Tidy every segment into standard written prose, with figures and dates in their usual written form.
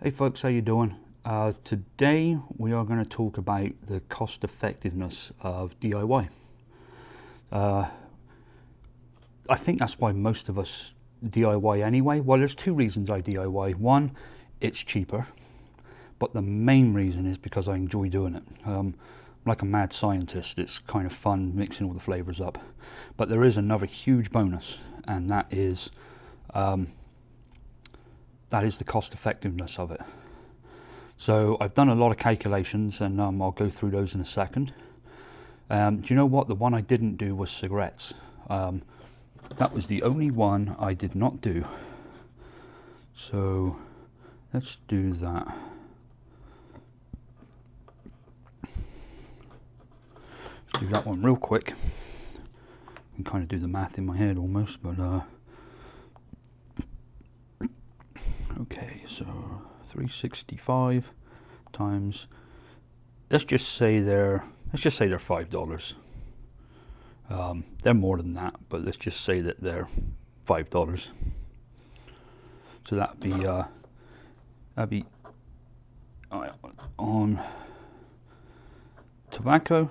Hey folks, how you doing? Today we are going to talk about the cost effectiveness of DIY. I think that's why most of us DIY anyway. Well, there's two reasons I DIY. One, it's cheaper, but the main reason is because I enjoy doing it. I'm like a mad scientist. It's kind of fun mixing all the flavors up. But there is another huge bonus, and that is the cost effectiveness of it. So I've done a lot of calculations, and I'll go through those in a second. Do you know what? The one I didn't do was cigarettes. That was the only one I did not do. So let's do that. Let's do that one real quick. I can kind of do the math in my head almost, but okay, so 365 times, let's just say they're $5. They're more than that, but let's just say that they're $5. So that'd be on tobacco.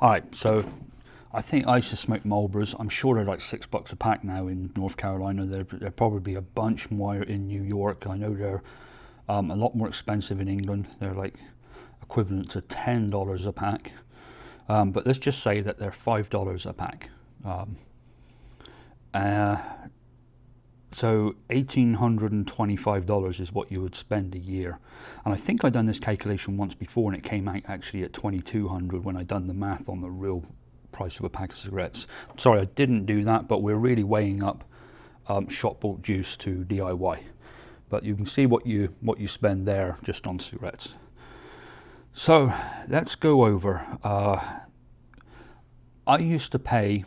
All right, so I think I used to smoke Marlboros. I'm sure they're like $6 a pack now in North Carolina. They're probably a bunch more in New York. I know they're a lot more expensive in England. They're like equivalent to $10 a pack. But let's just say that they're $5 a pack. So $1,825 is what you would spend a year. And I think I've done this calculation once before, and it came out actually at $2,200 when I done the math on the real price of a pack of cigarettes. Sorry, I didn't do that, but we're really weighing up shop bought juice to DIY. But you can see what you spend there just on cigarettes. So let's go over. I used to pay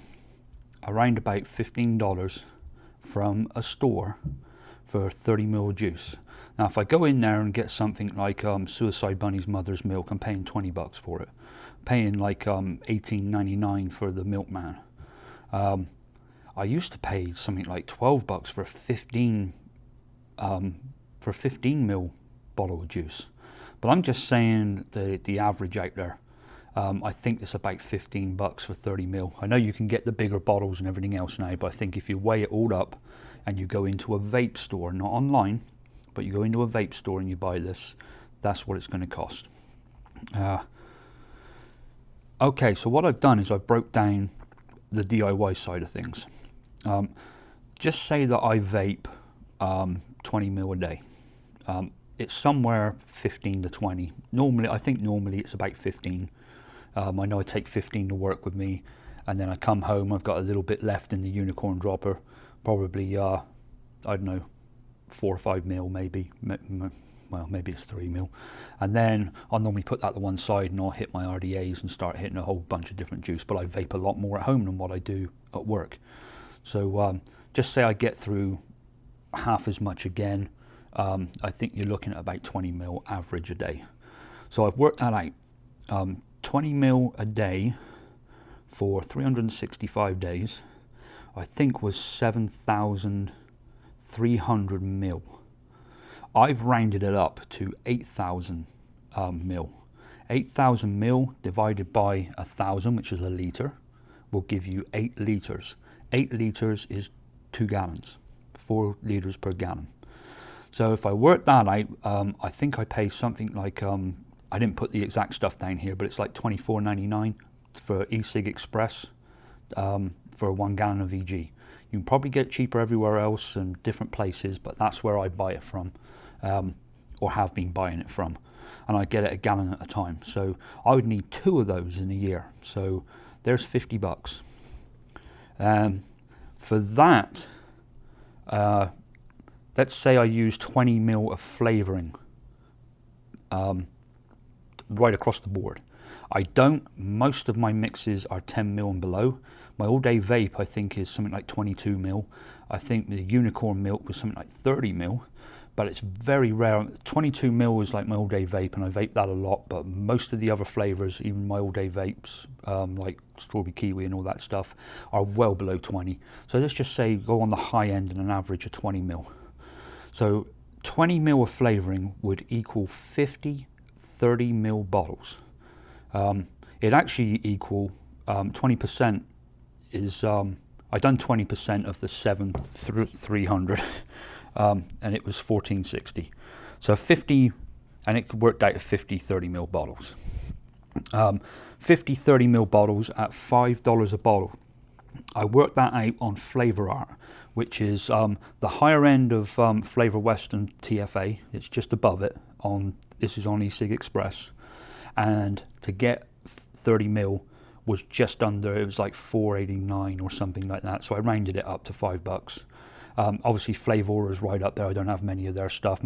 around about $15 from a store for 30ml juice. Now if I go in there and get something like Suicide Bunny's mother's milk, I'm paying $20 for it. Paying like $18.99 for the Milkman. I used to pay something like $12 for a 15ml bottle of juice. But I'm just saying the average out there. I think it's about $15 for 30ml. I know you can get the bigger bottles and everything else now, but I think if you weigh it all up and you go into a vape store, not online, but you go into a vape store and you buy this, that's what it's going to cost. Okay, so what I've done is I've broke down the DIY side of things. Just say that I vape 20ml a day. It's somewhere 15 to 20. I think normally it's about 15. I know I take 15 to work with me, and then I come home, I've got a little bit left in the unicorn dropper, probably, I don't know, 4 or 5ml maybe, well maybe it's 3ml, and then I'll normally put that to one side and I'll hit my RDAs and start hitting a whole bunch of different juice, but I vape a lot more at home than what I do at work. So just say I get through half as much again, I think you're looking at about 20ml average a day. So I've worked that out. 20ml a day for 365 days, I think was 7,300 ml. I've rounded it up to 8,000 ml. 8,000 ml divided by 1,000, which is a litre, will give you 8 litres. 8 litres is 2 gallons, 4 litres per gallon. So if I work that out, I think I pay something like, I didn't put the exact stuff down here, but it's like $24.99 for e-cig express for 1 gallon of EG. You can probably get it cheaper everywhere else and different places, but that's where I buy it from, or have been buying it from, and I get it a gallon at a time. So I would need 2 of those in a year. So there's $50. For that, let's say I use 20ml of flavouring right across the board. I don't, most of my mixes are 10ml and below. My all day vape I think is something like 22ml. I think the unicorn milk was something like 30ml, but it's very rare. 22 mil is like my all-day vape, and I vape that a lot, but most of the other flavors, even my all-day vapes, like strawberry kiwi and all that stuff, are well below 20. So let's just say go on the high end and an average of 20 mil. So 20 mil of flavoring would equal 50 30 mil bottles. It actually equal 20% is I done 20% of the 300 and it was 1460. So 50, and it worked out at 50 30 mil bottles. 50 30 mil bottles at $5 a bottle. I worked that out on Flavor Art, which is the higher end of Flavor West and TFA. It's just above it. This is on eSig Express, and to get 30 mil was just under. It was like $4.89 or something like that. So I rounded it up to $5. Obviously, Flavor is right up there. I don't have many of their stuff. A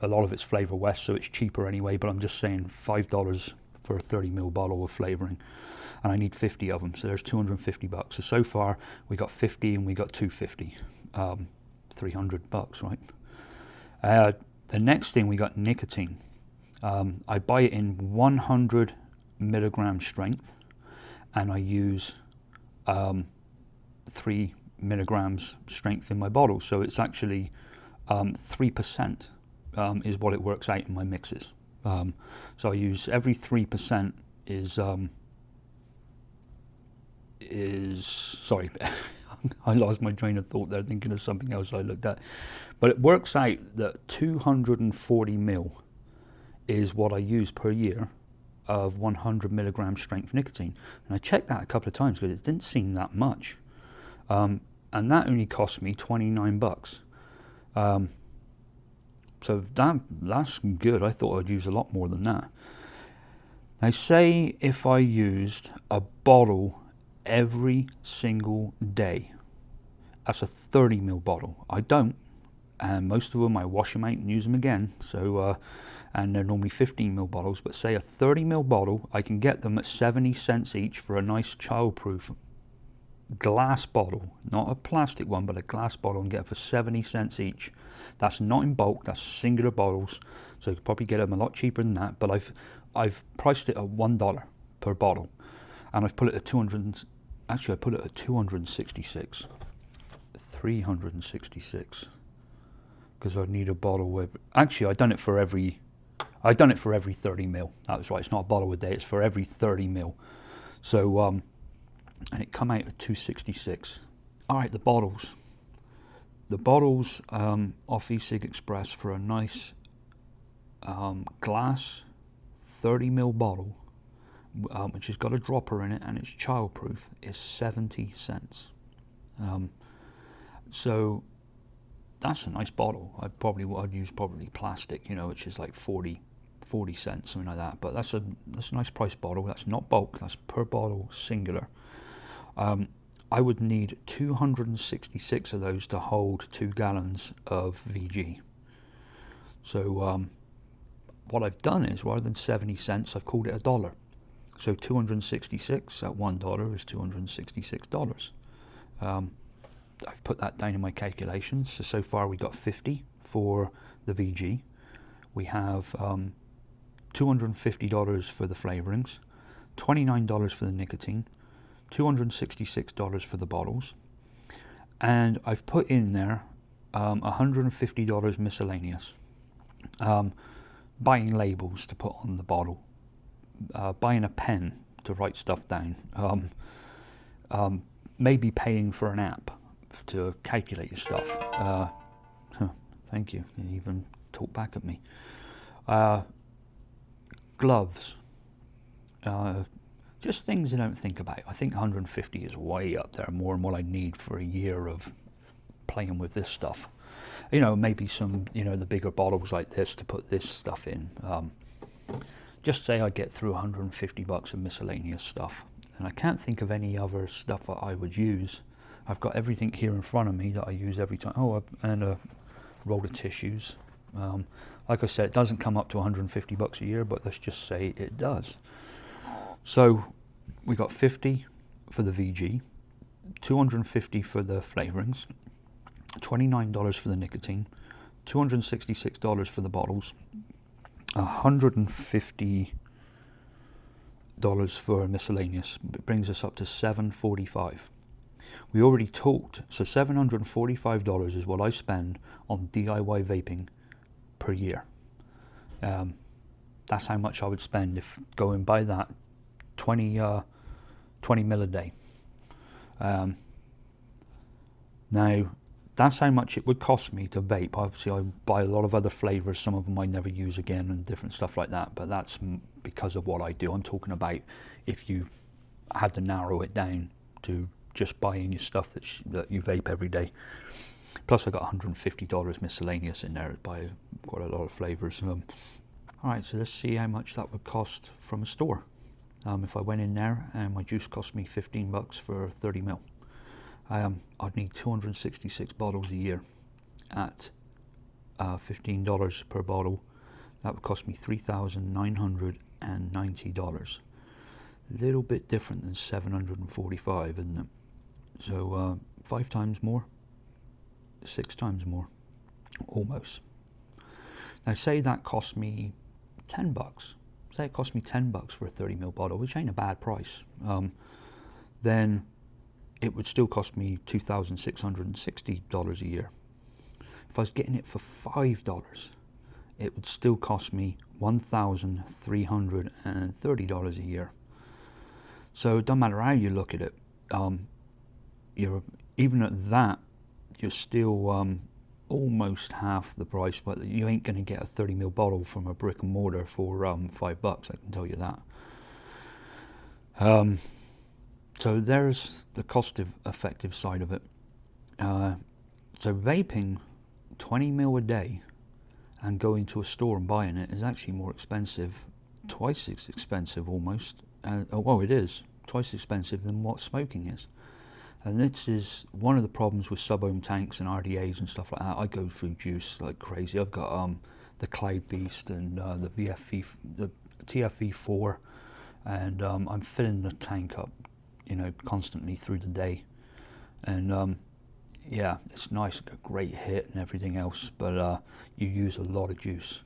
lot of it's Flavor West, so it's cheaper anyway. But I'm just saying $5 for a 30 mil bottle of flavoring, and I need 50 of them. So there's $250. So far we got 50 and we got 250. $300, right? The next thing, we got nicotine. I buy it in 100 milligram strength, and I use 3 milligrams strength in my bottle. So it's actually 3% is what it works out in my mixes. So I use every 3% sorry, I lost my train of thought there thinking of something else I looked at. But it works out that 240 mil is what I use per year of 100 milligram strength nicotine. And I checked that a couple of times because it didn't seem that much. And that only cost me $29. So that's good. I thought I'd use a lot more than that. Now, say if I used a bottle every single day, that's a 30 mil bottle. I don't, and most of them I wash them out and use them again. So, and they're normally 15 mil bottles. But say a 30 mil bottle, I can get them at 70 cents each for a nice childproof glass bottle, not a plastic one, but a glass bottle, and get it for 70 cents each. That's not in bulk. That's singular bottles. So you could probably get them a lot cheaper than that. But I've priced it at $1 per bottle, and I've put it at 200. Actually, I put it at 266, 366, because I need a bottle with. Actually, I've done it for every 30 mil. That was right. It's not a bottle a day. It's for every 30 mil. So and it come out at 266. All right, the bottles. The bottles off eSig Express for a nice glass 30 mil bottle, which has got a dropper in it and it's childproof, is 70 cents. So that's a nice bottle. I'd use probably plastic, which is like 40 cents, something like that. But that's a nice price bottle. That's not bulk. That's per bottle, singular. I would need 266 of those to hold 2 gallons of VG. So what I've done is, rather than 70 cents, I've called it $1. So 266 at $1 is $266. I've put that down in my calculations. So far we got 50 for the VG. We have $250 for the flavorings, $29 for the nicotine, $266 for the bottles, and I've put in there $150 miscellaneous. Buying labels to put on the bottle, buying a pen to write stuff down, maybe paying for an app to calculate your stuff. Thank you. You even talk back at me. Gloves. Just things I don't think about. I think 150 is way up there, more than what I need for a year of playing with this stuff. Maybe some, the bigger bottles like this to put this stuff in. Just say I get through $150 of miscellaneous stuff, and I can't think of any other stuff that I would use. I've got everything here in front of me that I use every time. And a roll of tissues. Like I said, it doesn't come up to $150 a year, but let's just say it does. So we got 50 for the VG, 250 for the flavorings, $29 for the nicotine, $266 for the bottles, $150 for miscellaneous. It brings us up to $745. We already talked, so $745 is what I spend on DIY vaping per year. That's how much I would spend if going by that 20 mil a day. Now, that's how much it would cost me to vape. Obviously, I buy a lot of other flavors. Some of them I never use again and different stuff like that. But that's because of what I do. I'm talking about if you had to narrow it down to just buying your stuff that you vape every day. Plus, I got $150 miscellaneous in there. I buy quite a lot of flavors. Alright, so let's see how much that would cost from a store. If I went in there and my juice cost me $15 for 30 mil. I'd need 266 bottles a year at $15 per bottle. That would cost me $3,990. A little bit different than 745, isn't it? So 5 times more, 6 times more, almost. Now say that cost me $10. Say it cost me $10 for a 30 ml bottle, which ain't a bad price. Then it would still cost me $2,660 a year. If I was getting it for $5, it would still cost me $1,330 a year. So it doesn't matter how you look at it. Even at that, you're still almost half the price, but you ain't going to get a 30 ml bottle from a brick and mortar for $5. I can tell you that. So there's the cost-effective side of it. So vaping 20 mil a day and going to a store and buying it is actually more expensive, twice as expensive almost. Well, it is twice as expensive than what smoking is. And this is one of the problems with sub-ohm tanks and RDAs and stuff like that. I go through juice like crazy. I've got the Cloud Beast and the TFE4, and I'm filling the tank up, constantly through the day. And yeah, it's nice, a great hit and everything else, but you use a lot of juice.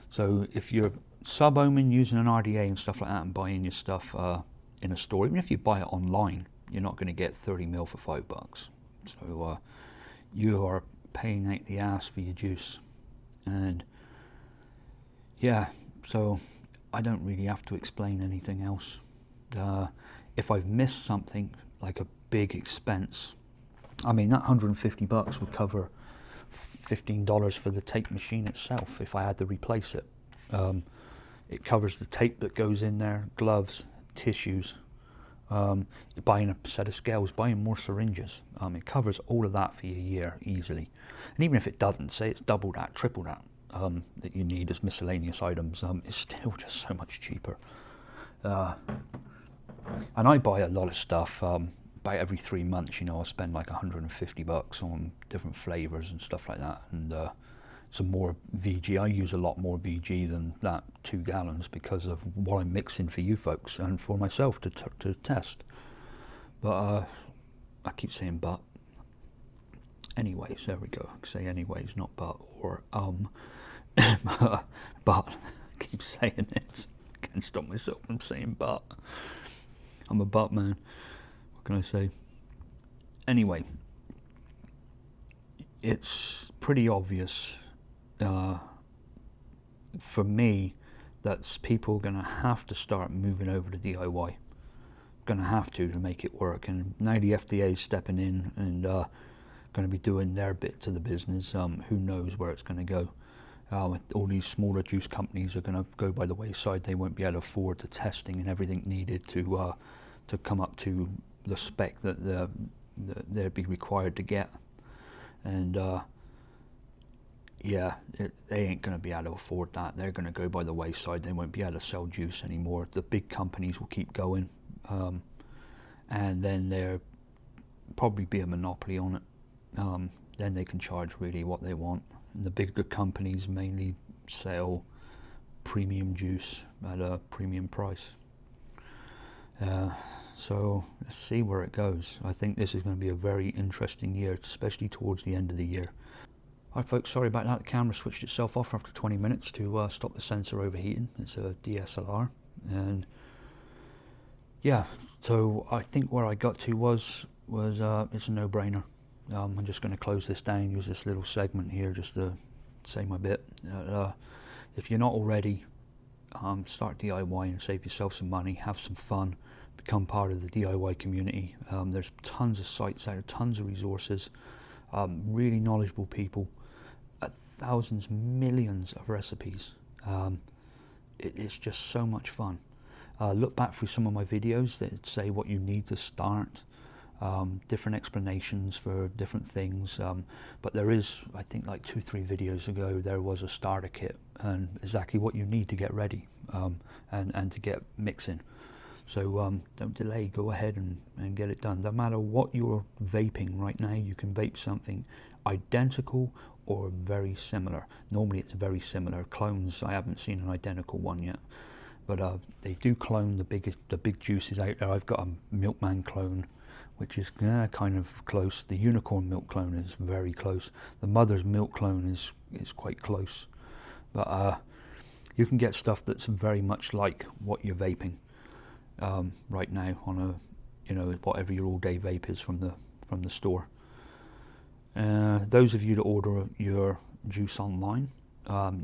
So if you're sub-ohming using an RDA and stuff like that and buying your stuff in a store, even if you buy it online, you're not going to get 30 mil for $5. So you are paying out the ass for your juice. And yeah, so I don't really have to explain anything else. If I've missed something like a big expense, I mean that $150 would cover $15 for the tape machine itself if I had to replace it. It covers the tape that goes in there, gloves, tissues, buying a set of scales, buying more syringes. It covers all of that for your year easily. And even if it doesn't, say it's double that, triple that, that you need as miscellaneous items, it's still just so much cheaper. And I buy a lot of stuff. About every 3 months, I spend like $150 on different flavors and stuff like that. And some more VG. I use a lot more VG than that 2 gallons because of what I'm mixing for you folks and for myself to test. But I keep saying but. Anyways, there we go. I say anyways, not but or but I keep saying it. I can't stop myself from saying but. I'm a but man. What can I say? Anyway, it's pretty obvious for me that people are going to have to start moving over to DIY. Going to have to make it work. And now the FDA is stepping in and going to be doing their bit to the business. Who knows where it's going to go. All these smaller juice companies are going to go by the wayside. They won't be able to afford the testing and everything needed to come up to the spec that they'd be required to get. And yeah, they ain't going to be able to afford that. They're going to go by the wayside. They won't be able to sell juice anymore. The big companies will keep going, and then there'll probably be a monopoly on it. Then they can charge really what they want. And the bigger companies mainly sell premium juice at a premium price. So let's see where it goes. I think this is going to be a very interesting year, especially towards the end of the year. Hi folks, sorry about that. The camera switched itself off after 20 minutes to stop the sensor overheating. It's a DSLR, and yeah, so I think where I got to was it's a no-brainer. I'm just going to close this down, use this little segment here just to say my bit. If you're not already, start DIY and save yourself some money, have some fun, become part of the DIY community. There's tons of sites out there, tons of resources, really knowledgeable people, thousands, millions of recipes. It's just so much fun. Look back through some of my videos that say what you need to start, different explanations for different things, but there is, I think like 2-3 videos ago, there was a starter kit and exactly what you need to get ready, and to get mixing. So don't delay, go ahead and get it done. No matter what you're vaping right now, you can vape something identical or very similar. Normally it's very similar. Clones, I haven't seen an identical one yet, but they do clone the big juices out there. I've got a Milkman clone, which is kind of close. The unicorn milk clone is very close. The mother's milk clone is quite close, but you can get stuff that's very much like what you're vaping right now on a, whatever your all-day vape is from the store. Those of you that order your juice online,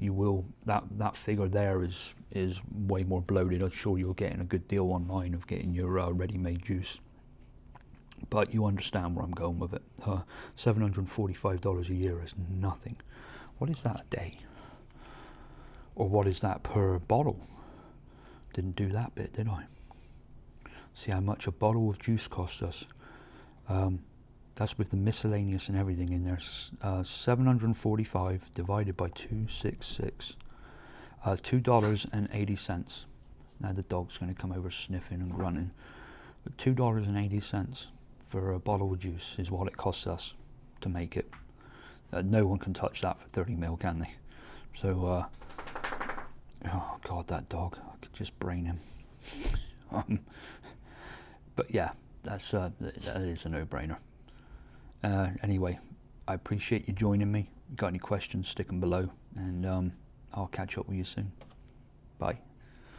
you will, that figure there is way more bloated. I'm sure you're getting a good deal online of getting your ready-made juice, but you understand where I'm going with it. $745 a year is nothing. What is that a day? Or what is that per bottle? Didn't do that bit, did I? See how much a bottle of juice costs us. That's with the miscellaneous and everything in there. 745 divided by 266, $2.80. Now the dog's going to come over sniffing and grunting. But $2.80 for a bottle of juice is what it costs us to make it. No one can touch that for 30 ml, can they? So, oh god, that dog! I could just brain him. But yeah, that is a no-brainer. Anyway, I appreciate you joining me. Got any questions, stick them below, and I'll catch up with you soon. Bye.